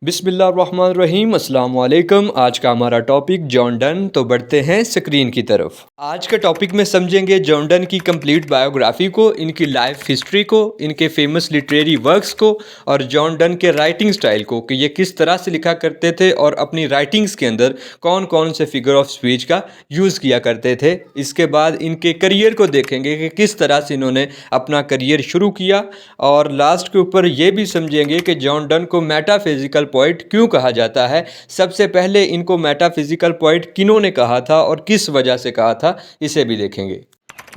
बिस्मिल्लाहिर्रहमानिर्रहीम अस्सलाम वालेकुम। आज का हमारा टॉपिक जॉन डन। तो बढ़ते हैं स्क्रीन की तरफ। आज के टॉपिक में समझेंगे जॉन डन की कंप्लीट बायोग्राफी को, इनकी लाइफ हिस्ट्री को, इनके फेमस लिटरेरी वर्क्स को और जॉन डन के राइटिंग स्टाइल को कि ये किस तरह से लिखा करते थे और अपनी राइटिंग्स के अंदर कौन कौन से फिगर ऑफ स्पीच का यूज़ किया करते थे। इसके बाद इनके करियर को देखेंगे कि किस तरह से इन्होंने अपना करियर शुरू किया और लास्ट के ऊपर ये भी समझेंगे कि जॉन डन को मेटाफिजिकल पोइट क्यों कहा जाता है। सबसे पहले इनको मेटाफिजिकल पोइट किन्होंने कहा था और किस वजह से कहा था, इसे भी देखेंगे।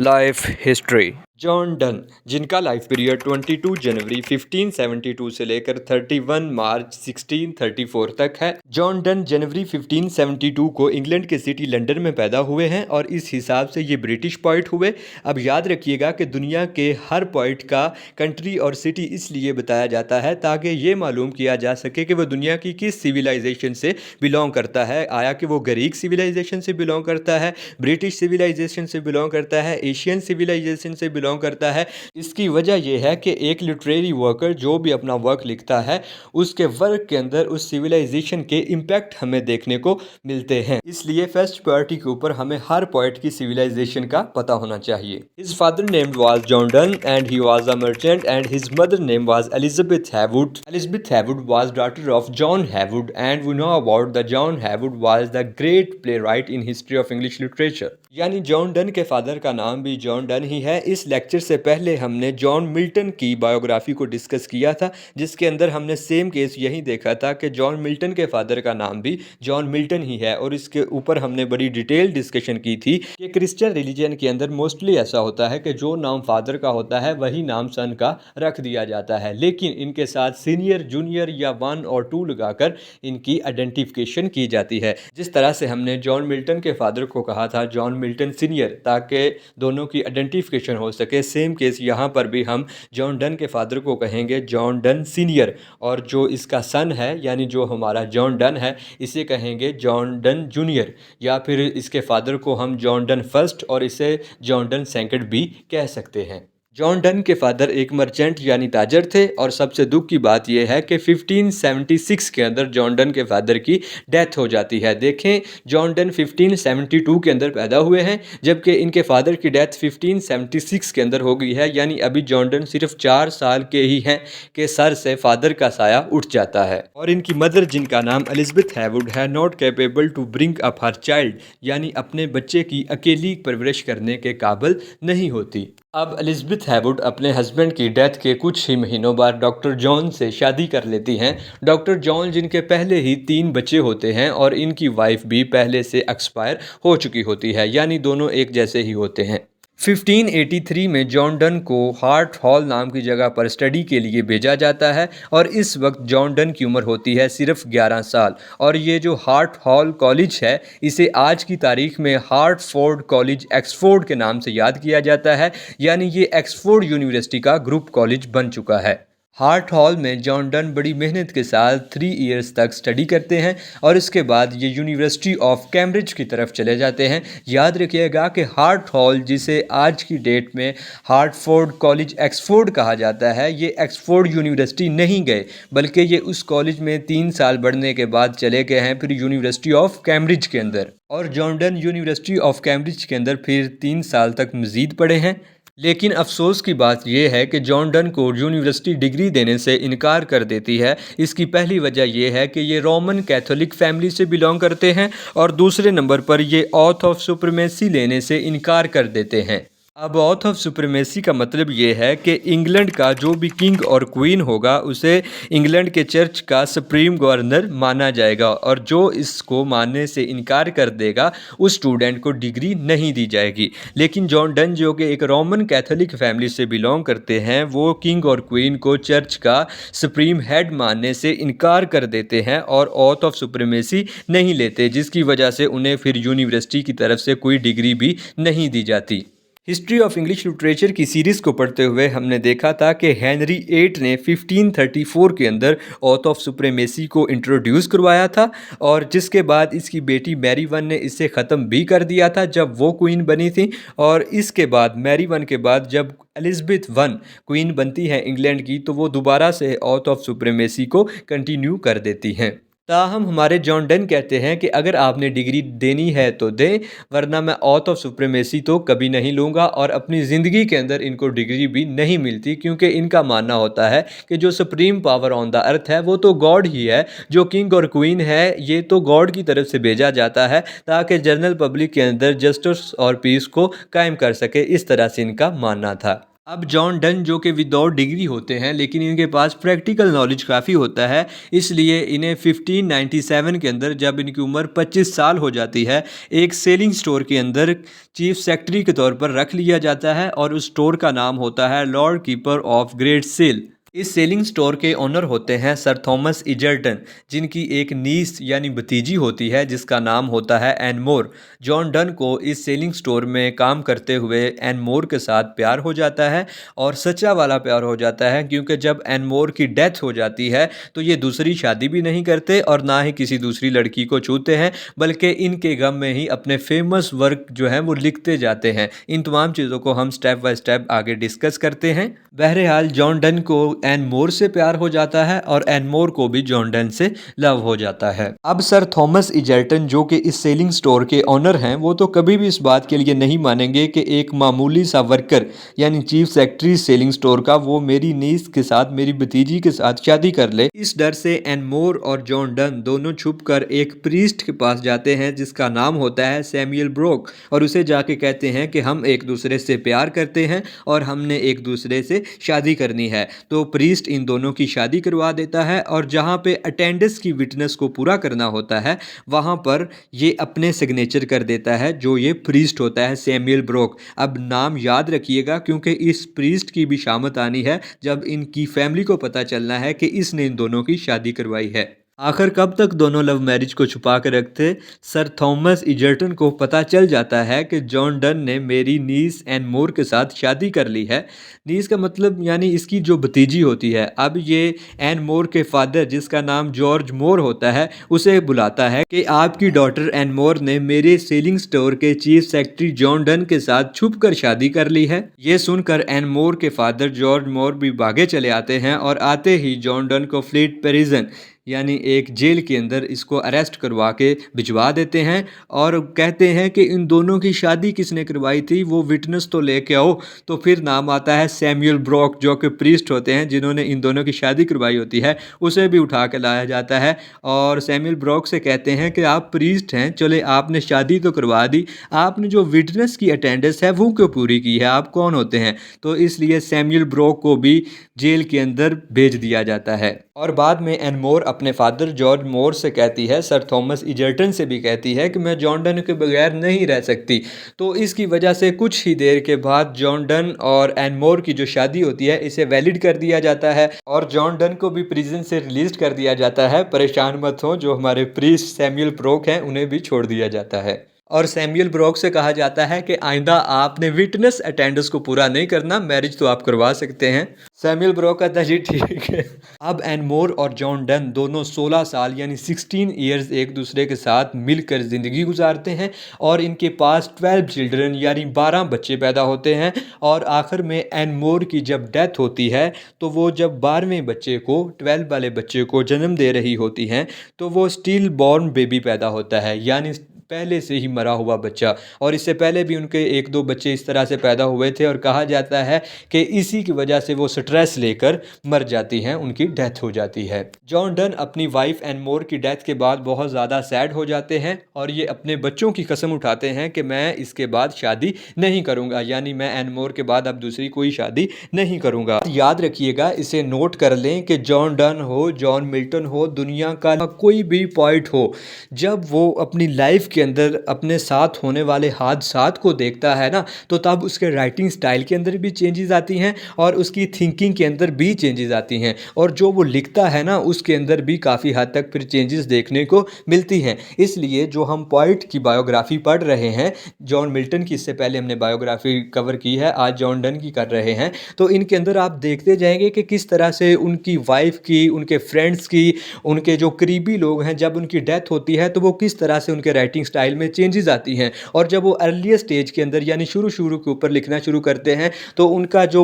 Life history. जॉन डन, जिनका लाइफ पीरियड 22 जनवरी 1572 से लेकर 31 मार्च 1634 तक है। जॉन डन जनवरी 1572 को इंग्लैंड के सिटी लंदन में पैदा हुए हैं और इस हिसाब से ये ब्रिटिश पोइट हुए। अब याद रखिएगा कि दुनिया के हर पोइट का कंट्री और सिटी इसलिए बताया जाता है ताकि ये मालूम किया जा सके कि वो दुनिया की किस सिविलाइजेशन से बिलोंग करता है। आया कि वो ग्रीक सिविलाइजेशन से बिलोंग करता है, ब्रिटिश सिविलाइजेशन से बिलोंग करता है, एशियन सिविलाइजेशन से बिलोंग करता है। इसकी वजह यह है कि एक लिटरेरी वर्कर जो भी अपना वर्क लिखता है उसके वर्क के अंदर उस सिविलाइजेशन के इम्पैक्ट हमें देखने को मिलते हैं। इसलिए फर्स्ट प्रायोरिटी के ऊपर हमें हर पोइट की सिविलाइजेशन का पता होना चाहिए। His father named was John Donne and he was a merchant and his mother name was Elizabeth Heywood. Elizabeth Heywood was daughter of John Heywood and we know about the John Heywood was the great playwright in history of English literature. यानी John Donne के father का नाम भी John Donne ही है। इस lecture से पहले हमने जॉन मिल्टन की बायोग्राफी को डिस्कस किया था जिसके अंदर हमने सेम केस यही देखा था कि जॉन मिल्टन के फादर का नाम भी जॉन मिल्टन ही है और इसके ऊपर हमने बड़ी डिटेल डिस्कशन की थी कि क्रिश्चियन रिलीजन के अंदर मोस्टली ऐसा होता है कि जो नाम फादर का होता है वही नाम सन का रख दिया जाता है, लेकिन इनके साथ सीनियर, जूनियर या 1 और 2 लगाकर इनकी आइडेंटिफिकेशन की जाती है। जिस तरह से हमने जॉन मिल्टन के फादर को कहा था जॉन मिल्टन सीनियर ताकि दोनों की आइडेंटिफिकेशन हो सके, सेम केस यहाँ पर भी हम जॉन डन के फादर को कहेंगे जॉन डन सीनियर और जो इसका सन है यानी जो हमारा जॉन डन है इसे कहेंगे जॉन डन जूनियर, या फिर इसके फादर को हम जॉन डन फर्स्ट और इसे जॉन डन सेकंड भी कह सकते हैं। जॉन डन के फादर एक मर्चेंट यानी ताजर थे और सबसे दुख की बात यह है कि 1576 के अंदर जॉन डन के फादर की डेथ हो जाती है। देखें, जॉन डन 1572 के अंदर पैदा हुए हैं जबकि इनके फादर की डेथ 1576 के अंदर हो गई है। यानी अभी जॉन डन सिर्फ 4 साल के ही हैं कि सर से फादर का साया उठ जाता है और इनकी मदर जिनका नाम एलिजाबेथ हैवुड है not capable to bring up her child, यानी अपने बच्चे की अकेली परवरिश करने के काबिल नहीं होती। अब एलिजाबेथ हैवुड अपने हस्बैंड की डेथ के कुछ ही महीनों बाद डॉक्टर जॉन से शादी कर लेती हैं। डॉक्टर जॉन जिनके पहले ही 3 बच्चे होते हैं और इनकी वाइफ भी पहले से एक्सपायर हो चुकी होती है, यानी दोनों एक जैसे ही होते हैं। 1583 में जॉन डन को हार्ट हॉल नाम की जगह पर स्टडी के लिए भेजा जाता है और इस वक्त जॉन डन की उम्र होती है सिर्फ 11 साल और ये जो हार्ट हॉल कॉलेज है इसे आज की तारीख में हार्टफोर्ड कॉलेज एक्सफोर्ड के नाम से याद किया जाता है, यानी ये एक्सफोर्ड यूनिवर्सिटी का ग्रुप कॉलेज बन चुका है। हार्ट हॉल में जॉन डन बड़ी मेहनत के साथ 3 इयर्स तक स्टडी करते हैं और इसके बाद ये यूनिवर्सिटी ऑफ कैम्ब्रिज की तरफ चले जाते हैं। याद रखिएगा कि हार्ट हॉल जिसे आज की डेट में हार्टफोर्ड कॉलेज एक्सफोर्ड कहा जाता है, ये एक्सफोर्ड यूनिवर्सिटी नहीं गए बल्कि ये उस कॉलेज में 3 साल पढ़ने के बाद चले गए हैं फिर यूनिवर्सिटी ऑफ कैम्ब्रिज के अंदर, और John Donne university of Cambridge के अंदर फिर 3 साल तक मज़ीद पढ़े हैं। लेकिन अफसोस की बात यह है कि जॉन डन को यूनिवर्सिटी डिग्री देने से इनकार कर देती है। इसकी पहली वजह यह है कि ये रोमन कैथोलिक फैमिली से बिलोंग करते हैं और दूसरे नंबर पर ये ऑथ ऑफ सुप्रीमेसी लेने से इनकार कर देते हैं। अब ऑथ ऑफ सुप्रीमेसी का मतलब ये है कि इंग्लैंड का जो भी किंग और क्वीन होगा उसे इंग्लैंड के चर्च का सुप्रीम गवर्नर माना जाएगा और जो इसको मानने से इनकार कर देगा उस स्टूडेंट को डिग्री नहीं दी जाएगी। लेकिन जॉन डन जो कि एक रोमन कैथोलिक फैमिली से बिलोंग करते हैं वो किंग और क्वीन को चर्च का सुप्रीम हेड मानने से इनकार कर देते हैं और ऑथ ऑफ सुप्रीमेसी नहीं लेते, जिसकी वजह से उन्हें फिर यूनिवर्सिटी की तरफ से कोई डिग्री भी नहीं दी जाती। हिस्ट्री ऑफ इंग्लिश लिटरेचर की सीरीज़ को पढ़ते हुए हमने देखा था कि हेनरी एट ने 1534 के अंदर ऑथ ऑफ सुप्रीमेसी को इंट्रोड्यूस करवाया था, और जिसके बाद इसकी बेटी मैरी वन ने इसे ख़त्म भी कर दिया था जब वो क्वीन बनी थी। और इसके बाद मैरी वन के बाद जब एलिज़ाबेथ वन क्वीन बनती है इंग्लैंड की, तो वो दोबारा से ऑथ ऑफ सुप्रीमेसी को कंटिन्यू कर देती हैं। ताहम हमारे जॉन डन कहते हैं कि अगर आपने डिग्री देनी है तो दें, वरना मैं ऑथ ऑफ सुप्रीमेसी तो कभी नहीं लूँगा, और अपनी ज़िंदगी के अंदर इनको डिग्री भी नहीं मिलती, क्योंकि इनका मानना होता है कि जो supreme power on the earth है वो तो गॉड ही है। जो किंग और क्वीन है ये तो गॉड की तरफ से भेजा जाता है ताकि जनरल पब्लिक के अंदर जस्टिस और पीस को कायम कर सके। इस तरह से इनका मानना था। अब जॉन डन जो कि विदाउट डिग्री होते हैं, लेकिन इनके पास प्रैक्टिकल नॉलेज काफ़ी होता है, इसलिए इन्हें 1597 के अंदर जब इनकी उम्र 25 साल हो जाती है, एक सेलिंग स्टोर के अंदर चीफ सेक्रेटरी के तौर पर रख लिया जाता है, और उस स्टोर का नाम होता है Lord Keeper of Great Seal. इस सेलिंग स्टोर के ओनर होते हैं सर थॉमस इजर्टन, जिनकी एक नीस यानी भतीजी होती है जिसका नाम होता है एन मोर। जॉन डन को इस सेलिंग स्टोर में काम करते हुए एन मोर के साथ प्यार हो जाता है, और सच्चा वाला प्यार हो जाता है, क्योंकि जब एन मोर की डेथ हो जाती है तो ये दूसरी शादी भी नहीं करते और ना ही किसी दूसरी लड़की को छूते हैं, बल्कि इनके गम में ही अपने फेमस वर्क जो हैं वो लिखते जाते हैं। इन तमाम चीज़ों को हम स्टेप बाय स्टेप आगे डिस्कस करते हैं। बहरहाल जॉन डन को एन मोर से प्यार हो जाता है, और एन मोर को भी जॉन डन से लव हो जाता है। अब सर थॉमस इजर्टन जो कि इस सेलिंग स्टोर के ऑनर हैं, वो तो कभी भी इस बात के लिए नहीं मानेंगे कि एक मामूली सा वर्कर यानी चीफ सेक्रेटरी सेलिंग स्टोर का वो मेरी नीस के साथ, मेरी भतीजी के साथ शादी कर ले। इस डर से एन मोर और जॉन डन दोनों छुपकर एक प्रीस्ट के पास जाते हैं जिसका नाम होता है सैमुअल ब्रोक, और उसे जाके कहते हैं कि हम एक दूसरे से प्यार करते हैं और हमने एक दूसरे से शादी करनी है। तो प्रीस्ट इन दोनों की शादी करवा देता है, और जहाँ पे अटेंडेंस की विटनेस को पूरा करना होता है वहाँ पर ये अपने सिग्नेचर कर देता है, जो ये प्रीस्ट होता है सैमुअल ब्रोक। अब नाम याद रखिएगा, क्योंकि इस प्रीस्ट की भी शामत आनी है जब इनकी फैमिली को पता चलना है कि इसने इन दोनों की शादी करवाई है। आखिर कब तक दोनों लव मैरिज को छुपा कर रखते? सर थॉमस इजर्टन को पता चल जाता है कि जॉन डन ने मेरी नीस एन मोर के साथ शादी कर ली है। नीस का मतलब यानी इसकी जो भतीजी होती है। अब ये एन मोर के फादर, जिसका नाम जॉर्ज मोर होता है, उसे बुलाता है कि आपकी डॉटर एन मोर ने मेरे सेलिंग स्टोर के चीफ सेक्रेटरी जॉन डन के साथ छुप कर शादी कर ली है। ये सुनकर एन मोर के फादर जॉर्ज मोर भी भागे चले आते हैं, और आते ही जॉन डन को फ्लीट प्रिजन यानी एक जेल के अंदर इसको अरेस्ट करवा के भिजवा देते हैं, और कहते हैं कि इन दोनों की शादी किसने करवाई थी वो विटनेस तो लेके आओ। तो फिर नाम आता है सैमुअल ब्रोक, जो कि प्रीस्ट होते हैं जिन्होंने इन दोनों की शादी करवाई होती है, उसे भी उठा के लाया जाता है। और सैमुअल ब्रोक से कहते हैं कि आप प्रीस्ट हैं, चले आपने शादी तो करवा दी, आपने जो विटनेस की अटेंडेंस है वो क्यों पूरी की है, आप कौन होते हैं? तो इसलिए सैमुअल ब्रोक को भी जेल के अंदर भेज दिया जाता है। और बाद में एन मोर अपने फादर जॉर्ज मोर से कहती है, सर थॉमस इजर्टन से भी कहती है कि मैं जॉन डन के बगैर नहीं रह सकती। तो इसकी वजह से कुछ ही देर के बाद जॉन डन और एन मोर की जो शादी होती है इसे वैलिड कर दिया जाता है, और जॉन डन को भी प्रिजन से रिलीज कर दिया जाता है। परेशान मत हो, जो हमारे प्रीस्ट सैमुअल ब्रोक हैं उन्हें भी छोड़ दिया जाता है। और सैमुअल ब्रोक से कहा जाता है कि आइंदा आपने विटनेस अटेंडेंस को पूरा नहीं करना, मैरिज तो आप करवा सकते हैं। सैमुअल ब्रोक कहता है जी ठीक है। अब एन मोर और जॉन डन दोनों 16 साल यानी 16 ईयर्स एक दूसरे के साथ मिलकर ज़िंदगी गुजारते हैं, और इनके पास 12 चिल्ड्रन यानी 12 बच्चे पैदा होते हैं। और आखिर में एन मोर की जब डेथ होती है, तो वो जब 12वें बच्चे को, 12 वाले बच्चे को जन्म दे रही होती हैं, तो वो स्टिल बॉर्न बेबी पैदा होता है, यानी पहले से ही मरा हुआ बच्चा। और इससे पहले भी उनके एक दो बच्चे इस तरह से पैदा हुए थे, और कहा जाता है कि इसी की वजह से वो स्ट्रेस लेकर मर जाती हैं, उनकी डेथ हो जाती है। जॉन डन अपनी वाइफ एन मोर की डेथ के बाद बहुत ज़्यादा सैड हो जाते हैं, और ये अपने बच्चों की कसम उठाते हैं कि मैं इसके बाद शादी नहीं करूँगा, यानी मैं एन मोर के बाद अब दूसरी कोई शादी नहीं करूँगा। याद रखिएगा, इसे नोट कर लें कि जॉन डन हो, जॉन मिल्टन हो, दुनिया का कोई भी पॉइंट हो, जब वो अपनी लाइफ के अंदर अपने साथ होने वाले हादसात को देखता है ना, तो तब उसके राइटिंग स्टाइल के अंदर भी चेंजेस आती हैं और उसकी थिंकिंग के अंदर भी चेंजेस आती हैं, और जो वो लिखता है ना उसके अंदर भी काफ़ी हद तक फिर चेंजेस देखने को मिलती हैं। इसलिए जो हम पोइट की बायोग्राफी पढ़ रहे हैं, जॉन मिल्टन की इससे पहले हमने बायोग्राफी कवर की है, आज जॉन डन की कर रहे हैं, तो इनके अंदर आप देखते जाएंगे कि किस तरह से उनकी वाइफ की, उनके फ्रेंड्स की, उनके जो करीबी लोग हैं, जब उनकी डेथ होती है तो वो किस तरह से उनके राइटिंग स्टाइल में चेंजेस आती हैं, और जब वो अर्लीस्ट स्टेज के अंदर यानी शुरू शुरू के ऊपर लिखना शुरू करते हैं तो उनका जो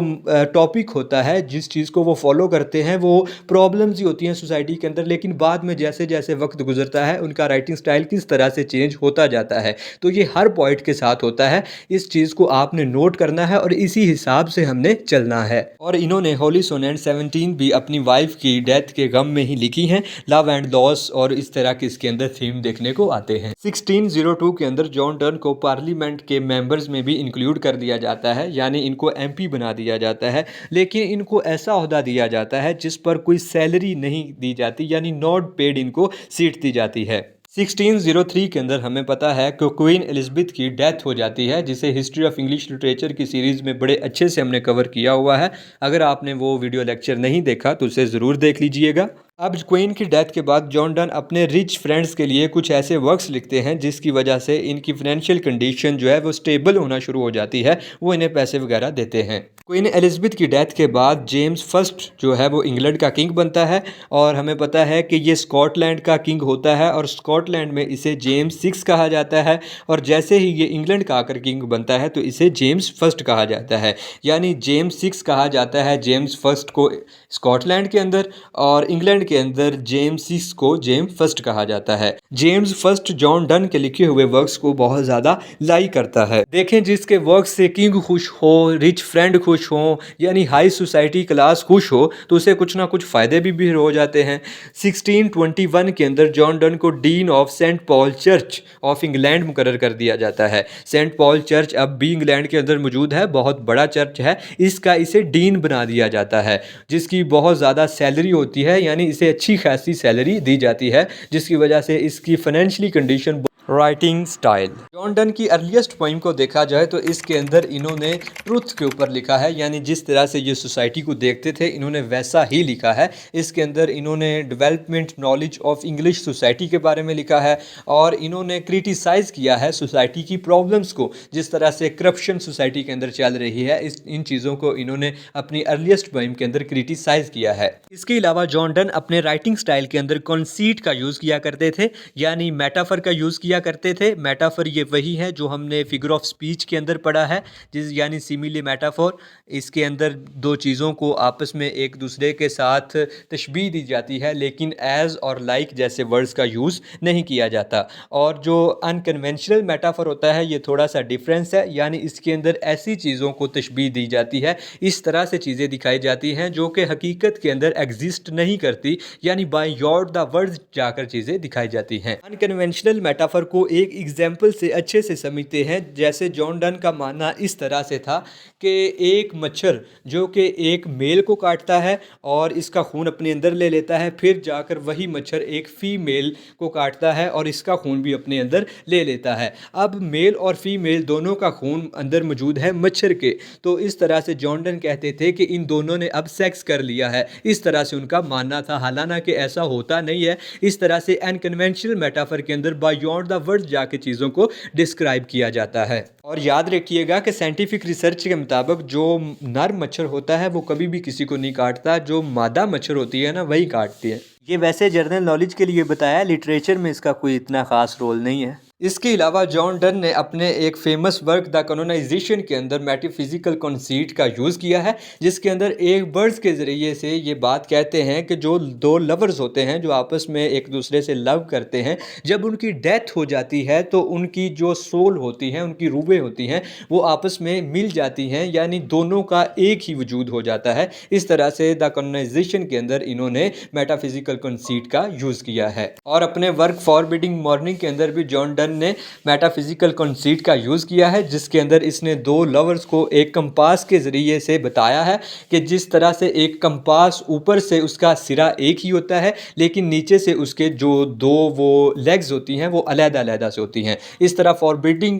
टॉपिक होता है, जिस चीज़ को वो फॉलो करते हैं, वो प्रॉब्लम्स ही होती हैं सोसाइटी के अंदर, लेकिन बाद में जैसे जैसे वक्त गुजरता है उनका राइटिंग स्टाइल किस तरह से चेंज होता जाता है। तो ये हर पॉइंट के साथ होता है, इस चीज़ को आपने नोट करना है और इसी हिसाब से हमने चलना है। और इन्होंने होली सोनेट 17 भी अपनी वाइफ की डेथ के गम में ही लिखी हैं, लव एंड लॉस, और इस तरह के इसके अंदर थीम देखने को आते हैं। 1602 के अंदर जॉन डन को पार्लियामेंट के मेंबर्स में भी इंक्लूड कर दिया जाता है, यानी इनको एमपी बना दिया जाता है, लेकिन इनको ऐसा ओहदा दिया जाता है जिस पर कोई सैलरी नहीं दी जाती, यानी नॉट पेड इनको सीट दी जाती है। 1603 के अंदर हमें पता है कि क्वीन एलिज़ाबेथ की डेथ हो जाती है, जिसे हिस्ट्री ऑफ इंग्लिश लिटरेचर की सीरीज़ में बड़े अच्छे से हमने कवर किया हुआ है। अगर आपने वो वीडियो लेक्चर नहीं देखा तो उसे ज़रूर देख लीजिएगा। अब क्वीन की डेथ के बाद जॉन डन अपने रिच फ्रेंड्स के लिए कुछ ऐसे वर्क्स लिखते हैं जिसकी वजह से इनकी फाइनेंशियल कंडीशन जो है वो स्टेबल होना शुरू हो जाती है, वो इन्हें पैसे वगैरह देते हैं। क्वीन एलिज़ाबेथ की डेथ के बाद जेम्स फर्स्ट जो है वो इंग्लैंड का किंग बनता है, और हमें पता है कि ये स्कॉटलैंड का किंग होता है, और स्कॉटलैंड में इसे जेम्स सिक्स कहा जाता है, और जैसे ही ये इंग्लैंड का आकर किंग बनता है तो इसे जेम्स फर्स्ट कहा जाता है, यानी जेम्स सिक्स कहा जाता है जेम्स फर्स्ट को स्कॉटलैंड के अंदर, और इंग्लैंड के अंदर जेम्स सिक्स को जेम्स फर्स्ट कहा जाता है। जेम्स फर्स्ट जॉन डन के लिखे हुए वर्क्स को बहुत ज़्यादा लाइक करता है। देखें, जिसके वर्क्स से किंग खुश हो, रिच फ्रेंड खुश हो, यानी हाई सोसाइटी क्लास खुश हो, तो उसे कुछ ना कुछ फ़ायदे भी हो जाते हैं। 1621 के अंदर जॉन डन को Dean of Saint Paul church of England मुकर्रर कर दिया जाता है। सेंट पॉल चर्च अब भी इंग्लैंड के अंदर मौजूद है, बहुत बड़ा चर्च है, इसका इसे डीन बना दिया जाता है, जिसकी बहुत ज़्यादा सैलरी होती है, यानी इसे अच्छी खासी सैलरी दी जाती है, जिसकी वजह से इसकी financially condition. Writing style, John Donne की अर्लीस्ट पोइम को देखा जाए तो इसके अंदर इन्होंने ट्रुथ के ऊपर लिखा है, यानी जिस तरह से ये सोसाइटी को देखते थे इन्होंने वैसा ही लिखा है। इसके अंदर इन्होंने development knowledge of English society के बारे में लिखा है, और इन्होंने क्रिटिसाइज़ किया है सोसाइटी की प्रॉब्लम्स को, जिस तरह से करप्शन सोसाइटी के अंदर चल रही है, इन चीज़ों को इन्होंने अपनी अर्लीस्ट पोइम के अंदर क्रिटिसाइज़ किया है। इसके अलावा जॉन डन अपने राइटिंग स्टाइल के अंदर कॉन्सीट का यूज़ किया करते थे, यानी मेटाफर का यूज़ किया करते थे। मेटाफर ये वही है जो हमने फिगर ऑफ स्पीच के अंदर पढ़ा है, जिस यानी सिमिली मेटाफोर। इसके अंदर दो चीज़ों को आपस में एक दूसरे के साथ तशबीह दी जाती है, लेकिन एज और लाइक जैसे वर्ड्स का यूज़ नहीं किया जाता। और जो अनकन्वेंशनल मेटाफर होता है ये थोड़ा सा डिफरेंस है, यानी इसके अंदर ऐसी चीज़ों को तशबीह दी जाती है, इस तरह से चीज़ें दिखाई जाती हैं जो कि हकीकत के अंदर एग्जिस्ट नहीं करती, यानी बाय योर द वर्ड्स जाकर चीज़ें दिखाई जाती हैं। अनकन्वेंशनल मेटाफर को एक एग्जाम्पल से अच्छे से समझते हैं। जैसे जॉन डन का मानना इस तरह से था कि एक मच्छर जो कि एक मेल को काटता है और इसका खून अपने अंदर ले लेता है, फिर जाकर वही मच्छर एक फीमेल को काटता है और इसका खून भी अपने अंदर ले लेता है। अब मेल और फीमेल दोनों का खून अंदर मौजूद है मच्छर के, तो इस तरह से जॉन डन कहते थे कि इन दोनों ने अब सेक्स कर लिया है, इस तरह से उनका मानना था। हालांकि ऐसा होता नहीं है। इस तरह से अनकन्वेंशनल मेटाफर के अंदर बियॉन्ड द वर्ड जाके चीज़ों को डिस्क्राइब किया जाता है। और याद रखिएगा कि साइंटिफिक रिसर्च के मुताबिक जो नर मच्छर होता है वो कभी भी किसी को नहीं काटता, जो मादा मच्छर होती है ना वही काटती है। ये वैसे जनरल नॉलेज के लिए बताया, लिटरेचर में इसका कोई इतना खास रोल नहीं है। इसके अलावा जॉन डन ने अपने एक फेमस वर्क द कैनोनाइजेशन के अंदर मेटाफिजिकल कॉन्सीट का यूज़ किया है, जिसके अंदर एक वर्ड्स के ज़रिए से ये बात कहते हैं कि जो दो लवर्स होते हैं जो आपस में एक दूसरे से लव करते हैं, जब उनकी डेथ हो जाती है तो उनकी जो सोल होती हैं, उनकी रूहें होती हैं, वो आपस में मिल जाती हैं, यानी दोनों का एक ही वजूद हो जाता है। इस तरह से द कैनोनाइजेशन के अंदर इन्होंने मेटाफिजिकल कॉन्सीट का यूज़ किया है। और अपने वर्क फॉरबिडिंग मॉर्निंग के अंदर भी जॉन डन डन ने मेटाफिजिकल कंसीट का यूज़ किया है, जिसके अंदर इसने दो लवर्स को एक कंपास के ज़रिए से बताया है कि जिस तरह से एक कंपास ऊपर से उसका सिरा एक ही होता है लेकिन नीचे से उसके जो दो वो लेग्स होती हैं वो अलग-अलग से होती हैं, इस तरह फॉरबिडिंग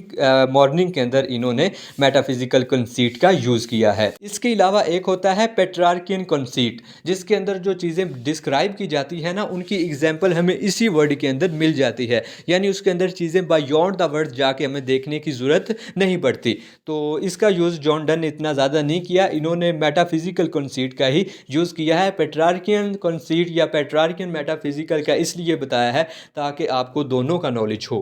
मॉर्निंग के अंदर इन्होंने मेटाफिजिकल कंसीट का यूज़ किया है। इसके अलावा एक होता है पेट्रार्कियन कंसीट, जिसके अंदर जो चीज़ें डिस्क्राइब की जाती है ना उनकी एग्जाम्पल हमें इसी वर्ड के अंदर मिल जाती है, यानी उसके अंदर चीज़ें बायॉन्ड द वर्ड जाके हमें देखने की ज़रूरत नहीं पड़ती। तो इसका यूज़ जॉन डन ने इतना ज़्यादा नहीं किया, इन्होंने मेटाफिजिकल कंसीट का ही यूज़ किया है। पेट्रार्कियन कंसीट या पेट्रार्कियन मेटाफिजिकल का इसलिए बताया है ताकि आपको दोनों का नॉलेज हो।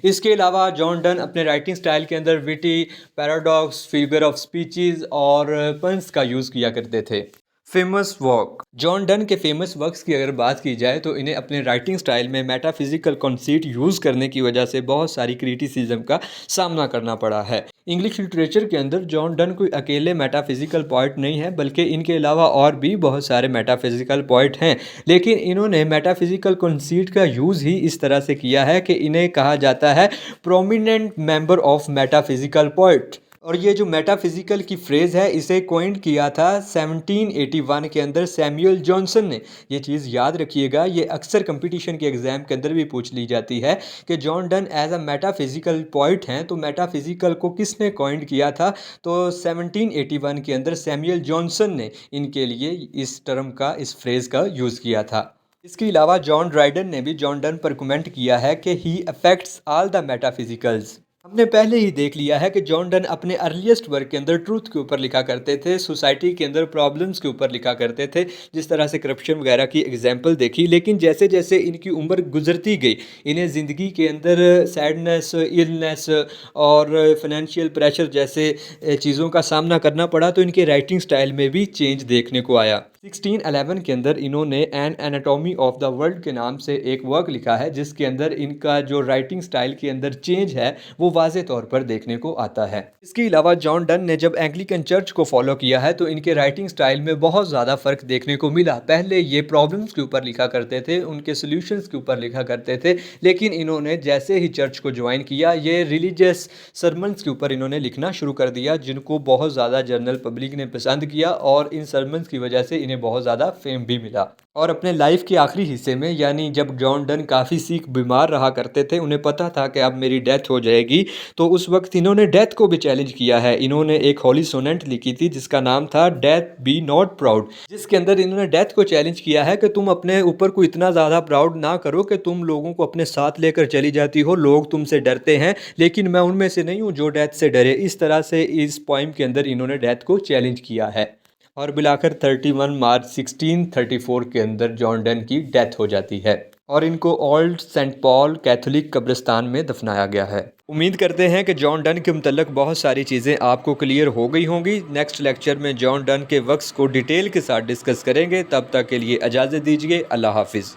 इसके अलावा जॉन डन अपने राइटिंग स्टाइल के अंदर witty, paradox, figure of speeches और पंस का यूज़ किया करते थे। फेमस वर्क, जॉन डन के फेमस वर्क्स की अगर बात की जाए तो इन्हें अपने राइटिंग स्टाइल में मेटाफिजिकल कंसीट यूज़ करने की वजह से बहुत सारी क्रिटिसिज्म का सामना करना पड़ा है। इंग्लिश लिटरेचर के अंदर जॉन डन कोई अकेले मेटाफिजिकल पोइट नहीं है, बल्कि इनके अलावा और भी बहुत सारे मेटाफिजिकल पोइट हैं, लेकिन इन्होंने मेटाफिजिकल कंसीट का यूज़ ही इस तरह से किया है कि इन्हें कहा जाता है prominent member of metaphysical poet. और ये जो मेटाफिजिकल की फ्रेज़ है इसे कॉइंड किया था 1781 के अंदर सैमुअल जॉनसन ने। ये चीज़ याद रखिएगा, ये अक्सर कंपटीशन के एग्ज़ाम के अंदर भी पूछ ली जाती है कि John Donne as a metaphysical poet हैं, तो मेटाफिजिकल को किसने कॉइंड किया था? तो 1781 के अंदर सैमुअल जॉनसन ने इनके लिए इस टर्म का, इस फ्रेज़ का यूज़ किया था। इसके अलावा जॉन ड्राइडन ने भी जॉन डन पर कमेंट किया है कि ही अफेक्ट्स ऑल द मेटाफिजिकल्स। हमने पहले ही देख लिया है कि जॉन डन अपने अर्लीस्ट वर्क के अंदर ट्रूथ के ऊपर लिखा करते थे, सोसाइटी के अंदर प्रॉब्लम्स के ऊपर लिखा करते थे, जिस तरह से करप्शन वगैरह की एग्जांपल देखी। लेकिन जैसे जैसे इनकी उम्र गुजरती गई, इन्हें ज़िंदगी के अंदर सैडनेस, इलनेस और फाइनेंशियल प्रेशर जैसे चीज़ों का सामना करना पड़ा, तो इनके राइटिंग स्टाइल में भी चेंज देखने को आया। 1611 के अंदर इन्होंने an Anatomy of the World के नाम से एक वर्क लिखा है, जिसके अंदर इनका जो राइटिंग स्टाइल के अंदर चेंज है वो वाज़े तौर पर देखने को आता है। इसके अलावा जॉन डन ने जब एंग्लिकन चर्च को फॉलो किया है तो इनके राइटिंग स्टाइल में बहुत ज़्यादा फ़र्क देखने को मिला। पहले ये प्रॉब्लम्स के ऊपर लिखा करते थे, उनके सोल्यूशंस के ऊपर लिखा करते थे, लेकिन इन्होंने जैसे ही चर्च को ज्वाइन किया, ये रिलीजियस सरमन्स के ऊपर इन्होंने लिखना शुरू कर दिया, जिनको बहुत ज़्यादा जनरल पब्लिक ने पसंद किया और इन सरमन्स की वजह से बहुत ज़्यादा फेम भी मिला। और अपने लाइफ के आखिरी हिस्से में, यानी जब जॉन डन काफ़ी सीख बीमार रहा करते थे, उन्हें पता था कि अब मेरी डेथ हो जाएगी, तो उस वक्त इन्होंने डेथ को भी चैलेंज किया है। इन्होंने एक होली सोनेट लिखी थी जिसका नाम था डेथ बी नॉट प्राउड, जिसके अंदर इन्होंने डेथ को चैलेंज किया है कि तुम अपने ऊपर को इतना ज़्यादा प्राउड ना करो कि तुम लोगों को अपने साथ लेकर चली जाती हो। लोग तुमसे डरते हैं, लेकिन मैं उनमें से नहीं हूँ जो डेथ से डरे। इस तरह से इस पोइम के अंदर इन्होंने डेथ को चैलेंज किया है। और बिलाकर 31 मार्च 1634 के अंदर जॉन डन की डेथ हो जाती है और इनको ओल्ड सेंट पॉल कैथोलिक कब्रिस्तान में दफनाया गया है। उम्मीद करते हैं कि जॉन डन के मुतल्लक बहुत सारी चीज़ें आपको क्लियर हो गई होंगी। नेक्स्ट लेक्चर में जॉन डन के वर्क्स को डिटेल के साथ डिस्कस करेंगे। तब तक के लिए इजाज़त दीजिए। अल्लाह हाफिज़।